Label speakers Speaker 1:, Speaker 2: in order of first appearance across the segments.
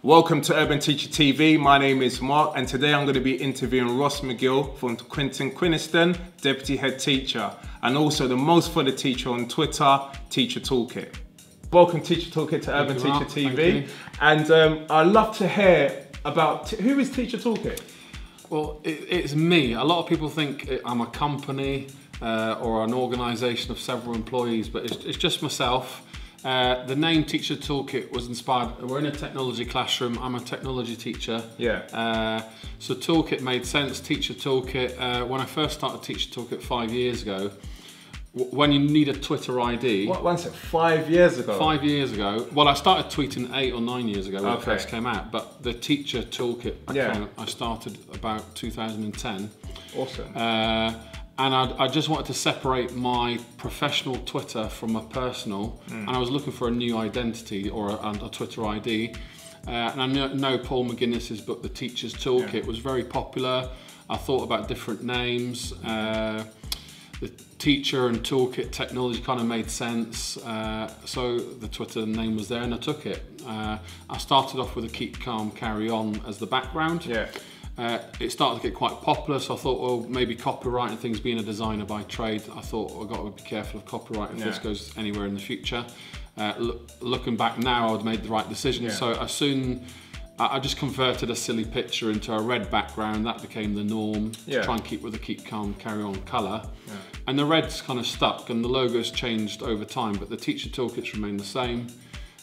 Speaker 1: Welcome to Urban Teacher TV. My name is Mark, and today I'm going to be interviewing Ross McGill from Quinton Quinniston, Deputy Head Teacher, and also the most followed teacher on Twitter, Teacher Toolkit. Welcome Teacher Toolkit to Urban Teacher TV. And I'd love to hear about, who is Teacher Toolkit?
Speaker 2: Well, it's me. A lot of people think I'm a company or an organisation of several employees, but it's just myself. The name Teacher Toolkit was inspired. We're in a technology classroom. I'm a technology teacher.
Speaker 1: Yeah.
Speaker 2: So Toolkit made sense. Teacher Toolkit. When I first started Teacher Toolkit 5 years ago, when you need a Twitter ID.
Speaker 1: What, once it 5 years ago?
Speaker 2: 5 years ago. Well, I started tweeting 8 or 9 years ago when it first came out. But the Teacher Toolkit account I started about 2010.
Speaker 1: Awesome.
Speaker 2: And I just wanted to separate my professional Twitter from my personal, and I was looking for a new identity or a Twitter ID. And I know Paul McGuinness's book, The Teacher's Toolkit, was very popular. I thought about different names. The Teacher and Toolkit technology kind of made sense. So the Twitter name was there and I took it. I started off with a Keep Calm, Carry On as the background.
Speaker 1: Yeah.
Speaker 2: It started to get quite popular, so I thought, well, maybe copywriting things, being a designer by trade, I thought I've got to be careful of copyright if this goes anywhere in the future. Looking back now, I'd made the right decision. So I just converted a silly picture into a red background. That became the norm to try and keep with the Keep Calm, Carry On colour. And the red's kind of stuck, and the logo's changed over time, but the Teacher Toolkits remain the same.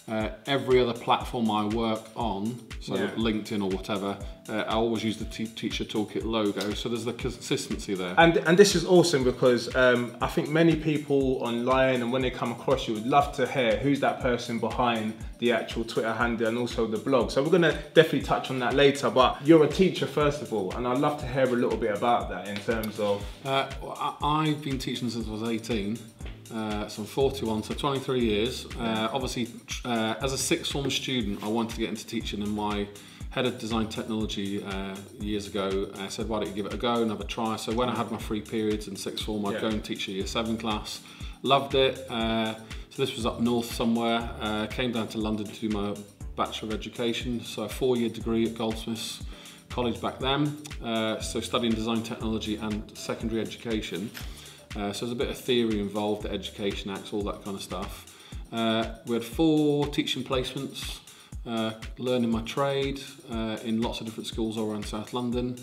Speaker 2: Every other platform I work on, so LinkedIn or whatever, I always use the Teacher Toolkit logo, so there's the consistency there.
Speaker 1: And this is awesome because I think many people online, and when they come across you, would love to hear who's that person behind the actual Twitter handle and also the blog. So we're going to definitely touch on that later, but you're a teacher first of all, and I'd love to hear a little bit about that in terms of...
Speaker 2: I've been teaching since I was 18. So I'm 41, so 23 years. Obviously, as a sixth form student, I wanted to get into teaching, and my head of design technology years ago said, why don't you give it a go and have a try? So when I had my free periods in sixth form, I'd go and teach a year 7 class. Loved it. So this was up north somewhere. Came down to London to do my Bachelor of Education, so a 4-year degree at Goldsmiths College back then. So studying design technology and secondary education. So there's a bit of theory involved, the Education Acts, all that kind of stuff. We had 4 teaching placements, learning my trade in lots of different schools all around South London.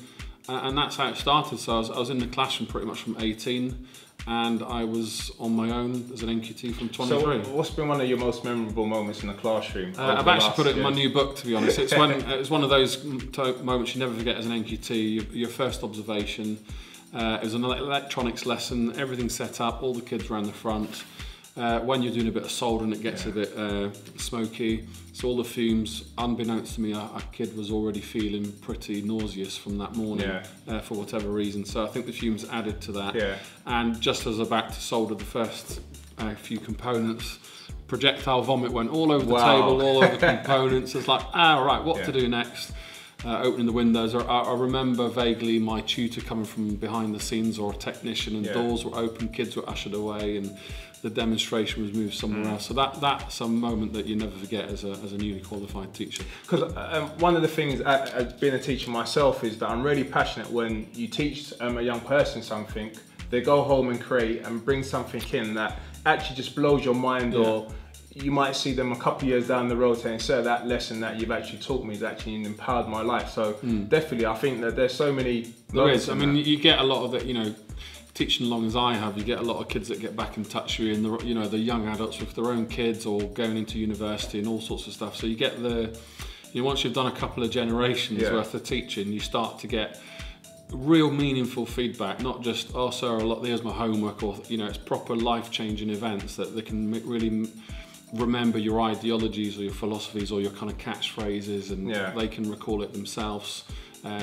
Speaker 2: And that's how it started. So I was in the classroom pretty much from 18, and I was on my own as an NQT from 23.
Speaker 1: So what's been one of your most memorable moments in the classroom?
Speaker 2: I've actually put it in my new book, to be honest. It's one of those moments you never forget as an NQT, your first observation. It was an electronics lesson, everything set up, all the kids around the front. When you're doing a bit of soldering, it gets a bit smoky. So all the fumes, unbeknownst to me, a kid was already feeling pretty nauseous from that morning for whatever reason. So I think the fumes added to that. And just as I was about to solder the first few components, projectile vomit went all over the table, all over the components. It's like, right, what to do next? Opening the windows. I remember vaguely my tutor coming from behind the scenes, or a technician, and doors were open, kids were ushered away, and the demonstration was moved somewhere else. So that's a moment that you never forget as a newly qualified teacher.
Speaker 1: Because one of the things, as being a teacher myself, is that I'm really passionate when you teach a young person something, they go home and create and bring something in that actually just blows your mind, or you might see them a couple of years down the road saying, sir, that lesson that you've actually taught me has actually empowered my life. So definitely, I think that there's so many...
Speaker 2: There is. I mean, you get a lot of it, teaching long as I have, you get a lot of kids that get back in touch with you, and the young adults with their own kids or going into university and all sorts of stuff. So you get once you've done a couple of generations worth of teaching, you start to get real meaningful feedback, not just, oh sir, here's my homework, or it's proper life-changing events that they can really remember your ideologies or your philosophies or your kind of catchphrases, and they can recall it themselves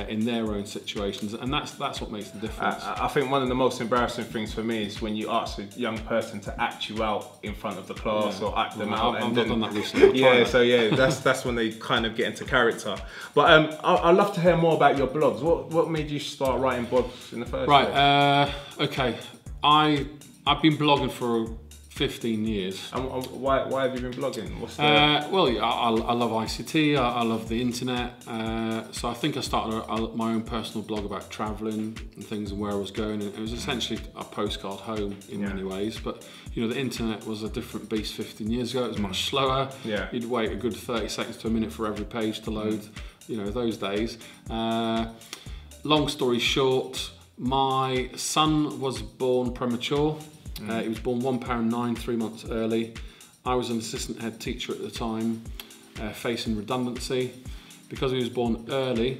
Speaker 2: in their own situations, and that's what makes the difference.
Speaker 1: I think one of the most embarrassing things for me is when you ask a young person to act you out in front of the class or act them out.
Speaker 2: I've not done that recently.
Speaker 1: That's when they kind of get into character. But I'd love to hear more about your blogs. What made you start writing blogs in the first place?
Speaker 2: Okay, I've been blogging for 15 years.
Speaker 1: And why have you been blogging? What's the...
Speaker 2: Well, I love ICT, I love the internet, so I think I started my own personal blog about travelling and things and where I was going, and it was essentially a postcard home in many ways, but you know, the internet was a different beast 15 years ago. It was much slower. You'd wait a good 30 seconds to a minute for every page to load, you know, those days. Long story short, my son was born premature. He was born £1.9, 3 months early. I was an assistant head teacher at the time, facing redundancy. Because he was born early,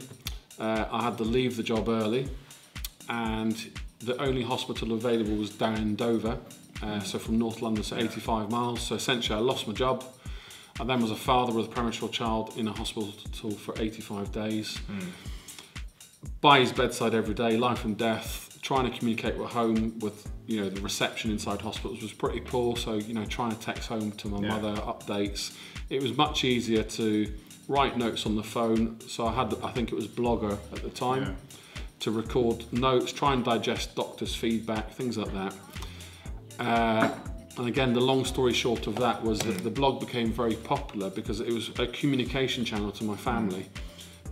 Speaker 2: I had to leave the job early, and the only hospital available was down in Dover, so from North London, so 85 miles. So essentially I lost my job. I then was a father with a premature child in a hospital for 85 days. By his bedside every day, life and death, trying to communicate with home with, you know, the reception inside hospitals was pretty poor, so, you know, trying to text home to my mother, updates. It was much easier to write notes on the phone, so I think it was Blogger at the time, to record notes, try and digest doctors' feedback, things like that. And again, the long story short of that was that the blog became very popular because it was a communication channel to my family.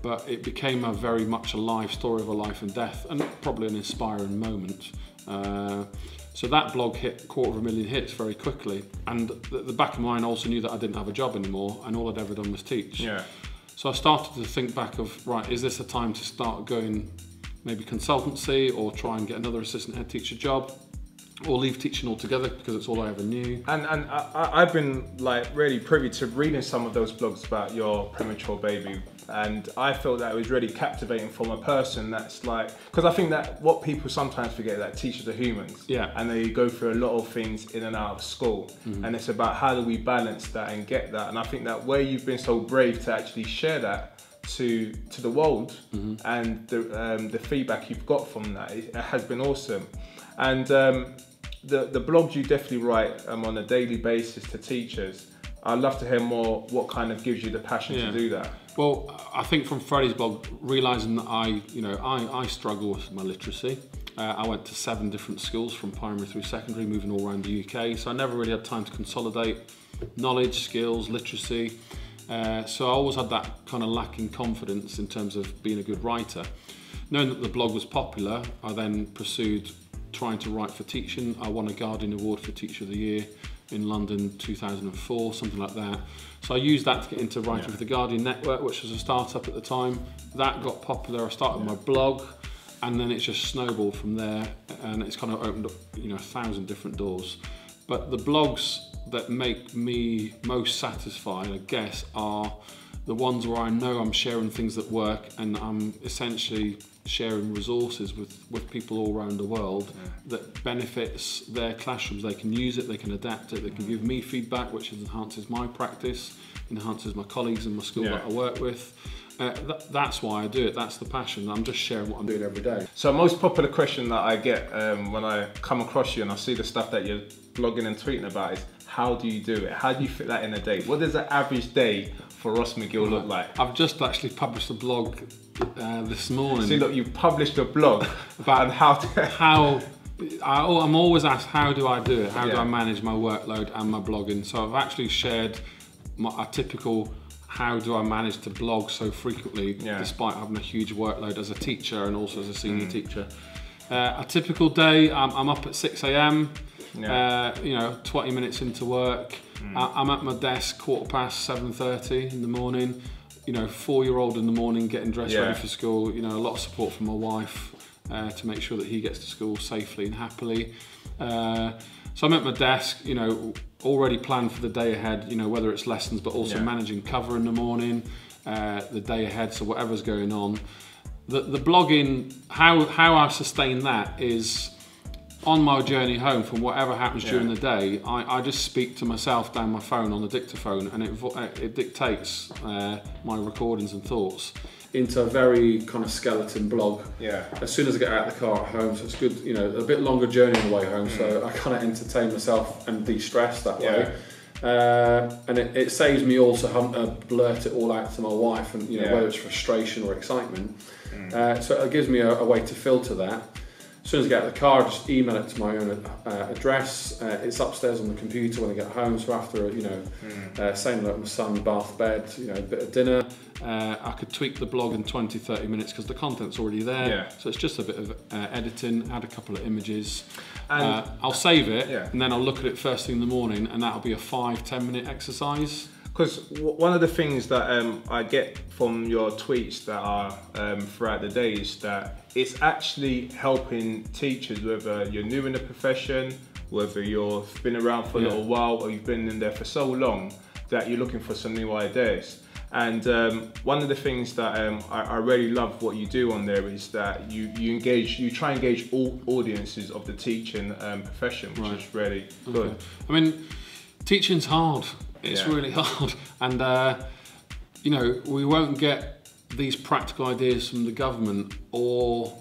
Speaker 2: But it became a very much a live story of a life and death, and probably an inspiring moment. So that blog hit 250,000 hits very quickly, and the back of my mind also knew that I didn't have a job anymore, and all I'd ever done was teach. So I started to think back of, right, is this a time to start going maybe consultancy, or try and get another assistant head teacher job, or leave teaching altogether because it's all I ever knew. And
Speaker 1: I've been like really privy to reading some of those blogs about your premature baby, and I felt that it was really captivating from a person that's like, because I think that what people sometimes forget, that teachers are humans, and they go through a lot of things in and out of school, and it's about how do we balance that and get that. And I think that where you've been so brave to actually share that to the world, and the feedback you've got from that, it has been awesome. And the blogs you definitely write on a daily basis to teachers, I'd love to hear more what kind of gives you the passion to do that.
Speaker 2: Well, I think from Freddie's blog, realising that I struggle with my literacy. I went to 7 different schools from primary through secondary, moving all around the UK, so I never really had time to consolidate knowledge, skills, literacy. So I always had that kind of lacking confidence in terms of being a good writer. Knowing that the blog was popular, I then pursued trying to write for teaching. I won a Guardian Award for Teacher of the Year in London 2004, something like that. So I used that to get into writing for the Guardian Network, which was a startup at the time. That got popular. I started my blog, and then it's just snowballed from there, and it's kind of opened up, you know, 1,000 different doors. But the blogs that make me most satisfied, I guess, are the ones where I know I'm sharing things that work, and I'm essentially sharing resources with people all around the world that benefits their classrooms. They can use it, they can adapt it, they can give me feedback which enhances my practice, enhances my colleagues in my school that I work with. That's why I do it, that's the passion. I'm just sharing what I'm doing every day.
Speaker 1: So most popular question that I get when I come across you and I see the stuff that you're blogging and tweeting about is, how do you do it? How do you fit that in a day? What does an average day for Ross McGill look like?
Speaker 2: I've just actually published a blog this morning.
Speaker 1: See, look, you published a blog about
Speaker 2: I'm always asked, how do I do it? How do I manage my workload and my blogging? So I've actually shared a typical, how do I manage to blog so frequently despite having a huge workload as a teacher and also as a senior teacher. A typical day, I'm up at 6 a.m, 20 minutes into work. I'm at my desk 7:30 in the morning. 4-year-old in the morning, getting dressed ready for school. A lot of support from my wife to make sure that he gets to school safely and happily. So I'm at my desk, already planned for the day ahead, whether it's lessons, but also managing cover in the morning, the day ahead, so whatever's going on. The blogging, how I sustain that is on my journey home from whatever happens during the day, I just speak to myself down my phone on the dictaphone, and it dictates my recordings and thoughts into a very kind of skeleton blog. As soon as I get out of the car at home, so it's good, a bit longer journey on the way home, so I kind of entertain myself and de-stress that way. And it saves me also having to blurt it all out to my wife, and whether it's frustration or excitement. So it gives me a way to filter that. As soon as I get out of the car, I just email it to my own address. It's upstairs on the computer when I get home. So after, same like my son, bath, bed, a bit of dinner, I could tweak the blog in 20, 30 minutes because the content's already there.
Speaker 1: Yeah.
Speaker 2: So it's just a bit of editing, add a couple of images. And I'll save it, and then I'll look at it first thing in the morning, and that'll be a 5-10 minute exercise.
Speaker 1: Because one of the things that I get from your tweets that are throughout the day is that it's actually helping teachers, whether you're new in the profession, whether you've been around for a little while, or you've been in there for so long that you're looking for some new ideas. And one of the things that I really love what you do on there is that you try and engage all audiences of the teaching profession, which is really good.
Speaker 2: I mean, teaching's hard. It's really hard, and we won't get these practical ideas from the government, or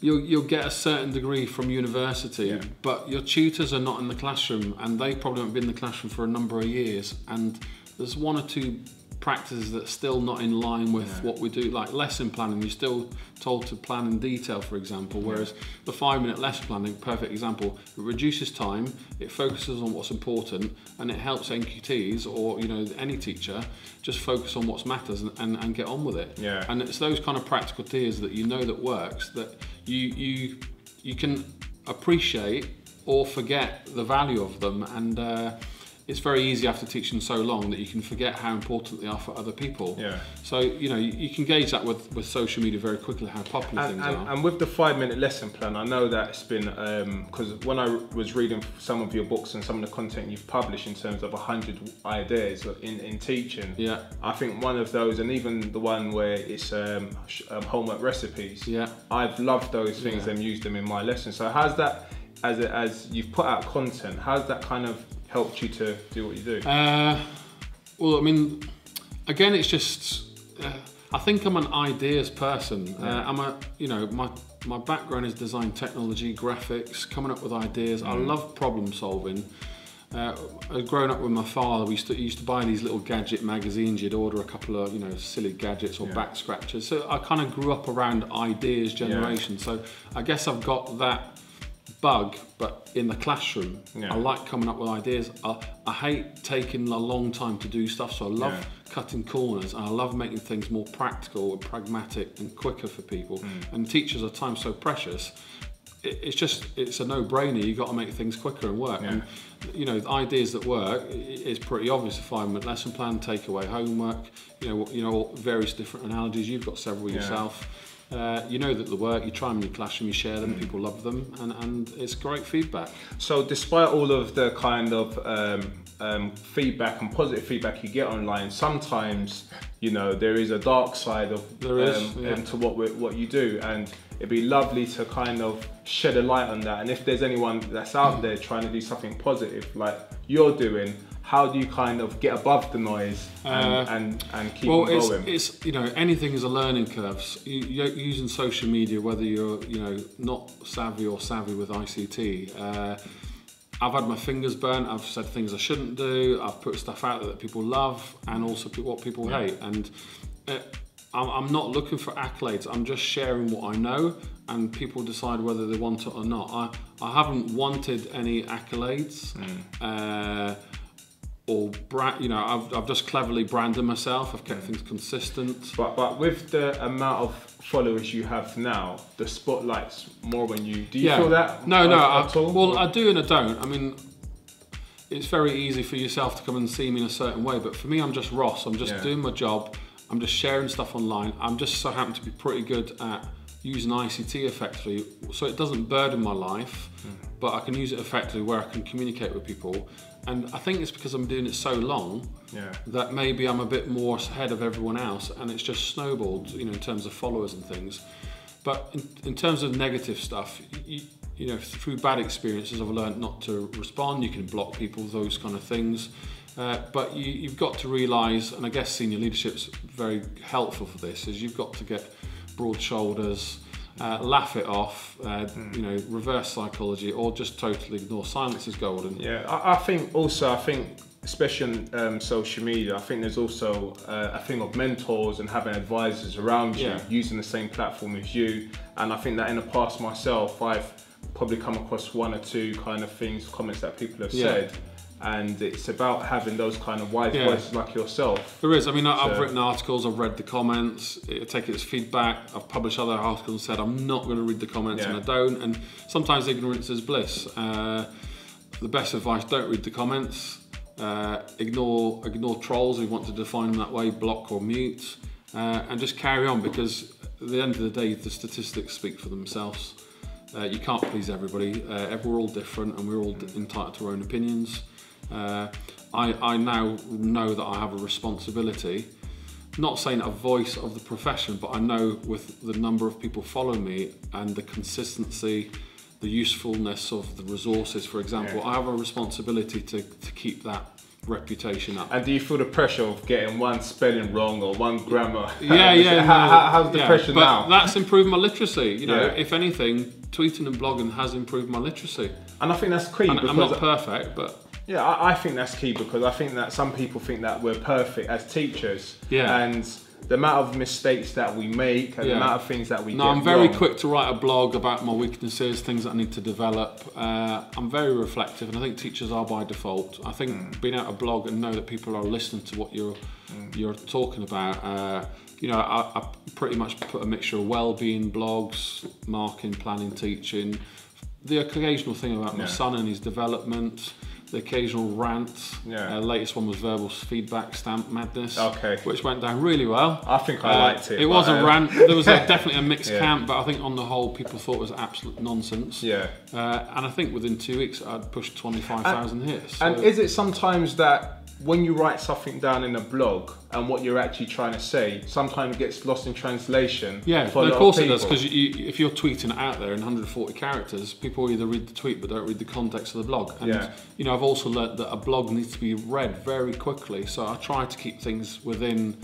Speaker 2: you'll get a certain degree from university, but your tutors are not in the classroom, and they probably haven't been in the classroom for a number of years, and there's one or two practices that's still not in line with what we do, like lesson planning. You're still told to plan in detail, for example, whereas the 5-minute lesson planning, perfect example, it reduces time, it focuses on what's important, and it helps NQTs or any teacher just focus on what matters and get on with it. And it's those kind of practical ideas that that works, that you can appreciate or forget the value of them, and it's very easy after teaching so long that you can forget how important they are for other people. So you can gauge that with social media very quickly, how popular things are.
Speaker 1: And with the 5-minute lesson plan, I know that it's been because when I was reading some of your books and some of the content you've published in terms of 100 ideas in teaching, I think one of those, and even the one where it's homework recipes, I've loved those things and used them in my lessons. So how's that, as you've put out content, how's that kind of helped you to do what you do?
Speaker 2: Well, I mean, again, it's just I think I'm an ideas person. I'm my background is design technology, graphics, coming up with ideas. I love problem solving. Growing up with my father, we used to buy these little gadget magazines. You'd order a couple of silly gadgets or back scratchers. So I kind of grew up around ideas generation. So I guess I've got that bug, but in the classroom. I like coming up with ideas. I hate taking a long time to do stuff, so I love cutting corners, and I love making things more practical and pragmatic and quicker for people. And teachers are time so precious. It's a no-brainer. You've got to make things quicker and work. And the ideas that work is pretty obvious. A 5-minute lesson plan, takeaway homework. Various different analogies. You've got several yourself. That the work, you try them in your classroom, you share them, people love them, and it's great feedback. So despite all of the kind of feedback and positive feedback you get online, sometimes there is a dark side of to what you do, and it'd be lovely to kind of shed a light on that. And if there's anyone that's out there trying to do something positive like you're doing, how do you kind of get above the noise and keep going? It's anything is a learning curve. You're using social media, whether you're not savvy or savvy with ICT. I've had my fingers burnt. I've said things I shouldn't do. I've put stuff out there that people love and also what people hate. And I'm not looking for accolades. I'm just sharing what I know, and people decide whether they want it or not. I haven't wanted any accolades. I've just cleverly branded myself. I've kept things consistent. But with the amount of followers you have now, the spotlight's more when you. Do you feel that? No, at all? Well, I do and I don't. I mean, it's very easy for yourself to come and see me in a certain way, but for me, I'm just Ross. I'm just doing my job. I'm just sharing stuff online. I'm just so happen to be pretty good at using ICT effectively, so it doesn't burden my life, but I can use it effectively where I can communicate with people. And I think it's because I'm doing it so long that maybe I'm a bit more ahead of everyone else, and it's just snowballed, in terms of followers and things. But in terms of negative stuff, through bad experiences, I've learned not to respond. You can block people, those kind of things. But you've got to realise, and I guess senior leadership's very helpful for this, is you've got to get broad shoulders, laugh it off, reverse psychology, or just totally ignore. Silence is golden. I think especially on social media, I think there's also a thing of mentors and having advisors around you using the same platform as you. And I think that in the past myself,
Speaker 1: probably come across one or two kind of comments that people have said. And it's about having those kind of wise voices like yourself.
Speaker 2: There is. I mean, I've written articles, I've read the comments, take it as feedback. I've published other articles and said I'm not going to read the comments, and I don't. And sometimes ignorance is bliss. The best advice: don't read the comments. Ignore trolls who want to define them that way. Block or mute, and just carry on, because at the end of the day, the statistics speak for themselves. You can't please everybody. We're all different, and we're all entitled to our own opinions. I now know that I have a responsibility, not saying a voice of the profession, but I know with the number of people following me and the consistency, the usefulness of the resources, for example, I have a responsibility to keep that reputation up.
Speaker 1: And do you feel the pressure of getting one spelling wrong or one grammar?
Speaker 2: How's
Speaker 1: the pressure now?
Speaker 2: But that's improved my literacy. You know, if anything, tweeting and blogging has improved my literacy.
Speaker 1: And I think that's key.
Speaker 2: And I'm not perfect, but...
Speaker 1: Yeah, I think that's key, because I think that some people think that we're perfect as teachers. And the amount of mistakes that we make and the amount of things that we get
Speaker 2: I'm very
Speaker 1: wrong.
Speaker 2: quick to write a blog about my weaknesses, things that I need to develop. I'm very reflective, and I think teachers are by default. I think being able to blog and know that people are listening to what you're talking about. You know, I pretty much put a mixture of well-being blogs, marking, planning, teaching, the occasional thing about my son and his development, the occasional rant. Latest one was verbal feedback, stamp madness, which went down really well.
Speaker 1: I think I liked it.
Speaker 2: It was a rant. There was definitely a mixed camp, but I think on the whole, people thought it was absolute nonsense. And I think within 2 weeks, I'd pushed 25,000 hits. So.
Speaker 1: And is it sometimes that when you write something down in a blog and what you're actually trying to say, sometimes it gets lost in translation?
Speaker 2: Of course it does, because if you're tweeting it out there in 140 characters, people either read the tweet but don't read the context of the blog. And you know, I've also learned that a blog needs to be read very quickly, so I try to keep things within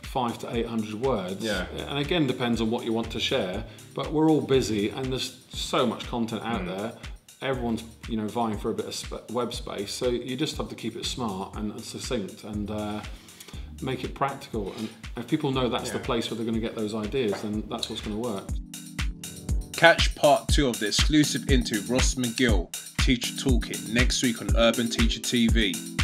Speaker 2: 500 to 800 words. And again, depends on what you want to share, but we're all busy and there's so much content out there. Everyone's, you know, vying for a bit of web space, so you just have to keep it smart and succinct and make it practical. And if people know that's the place where they're going to get those ideas, then that's what's going to work.
Speaker 3: Catch part 2 of the exclusive interview with Ross McGill, Teacher Toolkit, next week on Urban Teacher TV.